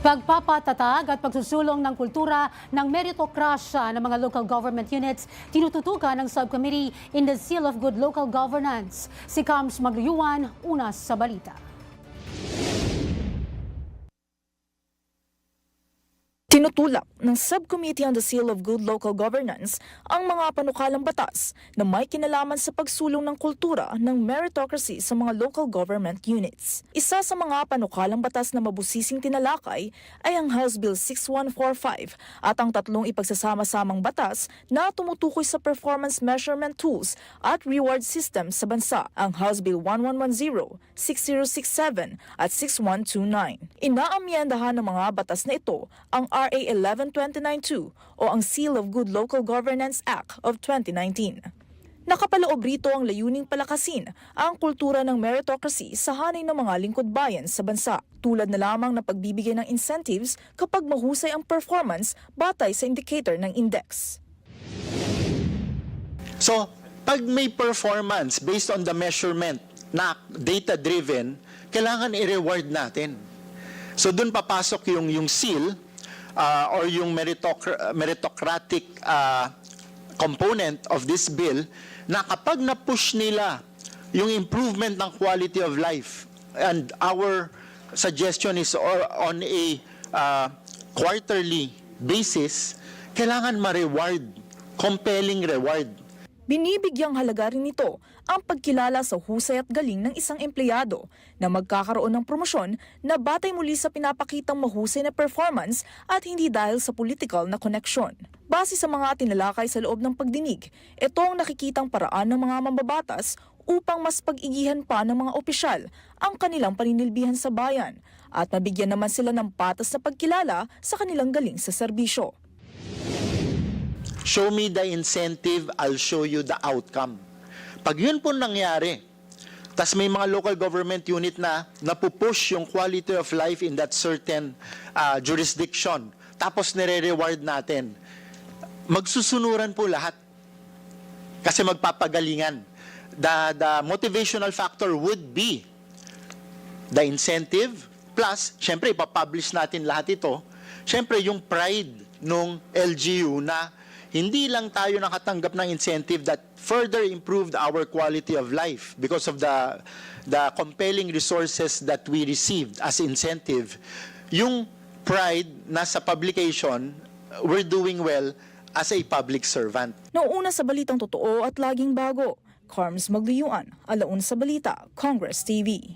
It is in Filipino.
Pagpapatatag at pagsusulong ng kultura ng meritokrasya ng mga local government units tinututukan ng subcommittee in the Seal of Good Local Governance. Si Kams Magluyuan, una sa balita. Tinutulak ng Subcommittee on the Seal of Good Local Governance ang mga panukalang batas na may kinalaman sa pagsulong ng kultura ng meritocracy sa mga local government units. Isa sa mga panukalang batas na mabusising tinalakay ay ang House Bill 6145 at ang tatlong ipagsasama-samang batas na tumutukoy sa performance measurement tools at reward system sa bansa, ang House Bill 1110, 6067 at 6129. Inaamyendahan ng mga batas na ito ang RA 11292 o ang Seal of Good Local Governance Act of 2019. Nakapaloob rito ang layuning palakasin ang kultura ng meritocracy sa hanay ng mga lingkod bayan sa bansa, tulad na lamang na pagbibigay ng incentives kapag mahusay ang performance batay sa indicator ng index. So, pag may performance based on the measurement na data-driven, kailangan i-reward natin. So, dun papasok yung seal or yung meritocratic component of this bill na kapag na-push nila yung improvement ng quality of life, and our suggestion is on a quarterly basis, kailangan ma-reward, compelling reward. Binibigyang halaga rin nito ang pagkilala sa husay at galing ng isang empleyado na magkakaroon ng promosyon na batay muli sa pinapakitang mahusay na performance at hindi dahil sa political na koneksyon. Base sa mga tinalakay sa loob ng pagdinig, ito ang nakikitang paraan ng mga mambabatas upang mas pag-igihan pa ng mga opisyal ang kanilang paninilbihan sa bayan at mabigyan naman sila ng patas na pagkilala sa kanilang galing sa serbisyo. Show me the incentive, I'll show you the outcome. Pag yun po nangyari, tas may mga local government unit na napupush yung quality of life in that certain jurisdiction, tapos nire-reward natin, magsusunuran po lahat. Kasi magpapagalingan. The motivational factor would be the incentive, plus, syempre, ipapublish natin lahat ito, syempre, yung pride nung LGU na hindi lang tayo nakatanggap ng incentive that further improved our quality of life because of the compelling resources that we received as incentive. Yung pride na sa publication, we're doing well as a public servant. Noong una sa balitang totoo at laging bago, Carms Magluyuan, alauna sa balita, Congress TV.